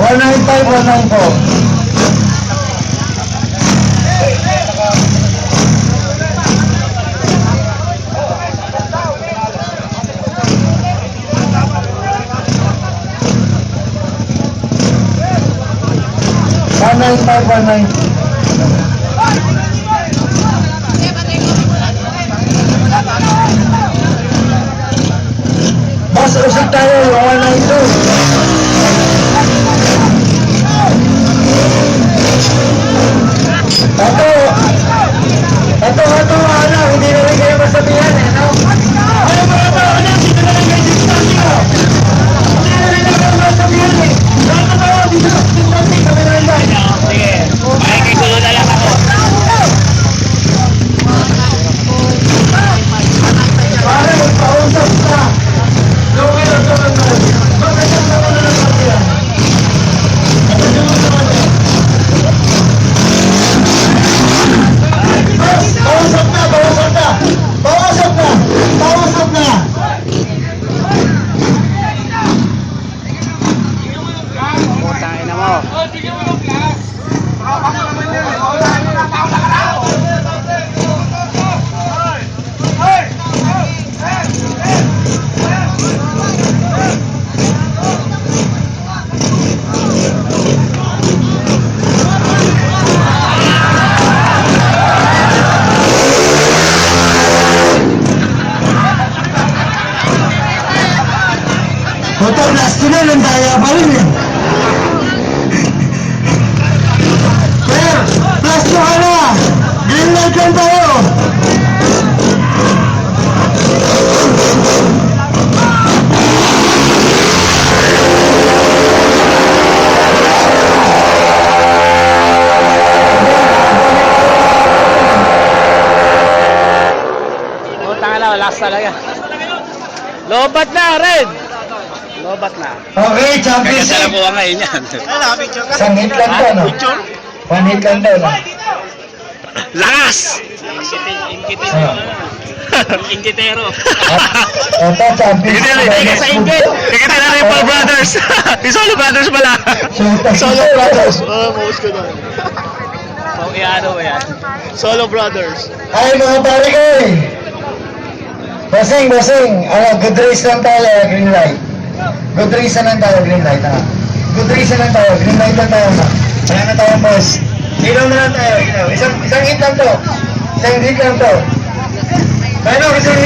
195, 194. One nine five, 19. Boss, usig tayo yung 192. Ito, ano, hindi na rin kayo masabihan eh, no? Ano, dito na rin kayo distansya. Hindi na rin kayo masabihan eh. Dito na distansya, kami na rin ba? Sige, makikisulo na lang ako. Pare, magpausap ka. Bakit ang naman na nasabihan? Pausap na! Putangin na mo. Motor plastic na lang tayo pa rin eh. Sir, plastic ka na! Green light lang tayo! Putangin na, last talaga. Lobat na, Red! Lobat na. Okay, champions. Kaya ko ngayon yan. Isang hit lang to, no? One hit lang to, no? Lakas! Ano? Ingkitero. Ito, champions. Hindi sa Ingkit. Ingkit na rin Paul Brothers. Yung Solo Brothers pala. Solo Brothers. Oo, maus ko doon. Ano ba yan? Solo Brothers. Ay, mga pare ko eh. Bossing. Ano, good race lang tayo, green light. Good race lang tayo, green light, ha? Good race lang tayo, green light lang tayo, ha? Kaya na tayo, boss. Ilaw na lang tayo, ilaw. Isang hit lang to. Isang hit lang to. Pero, isang hit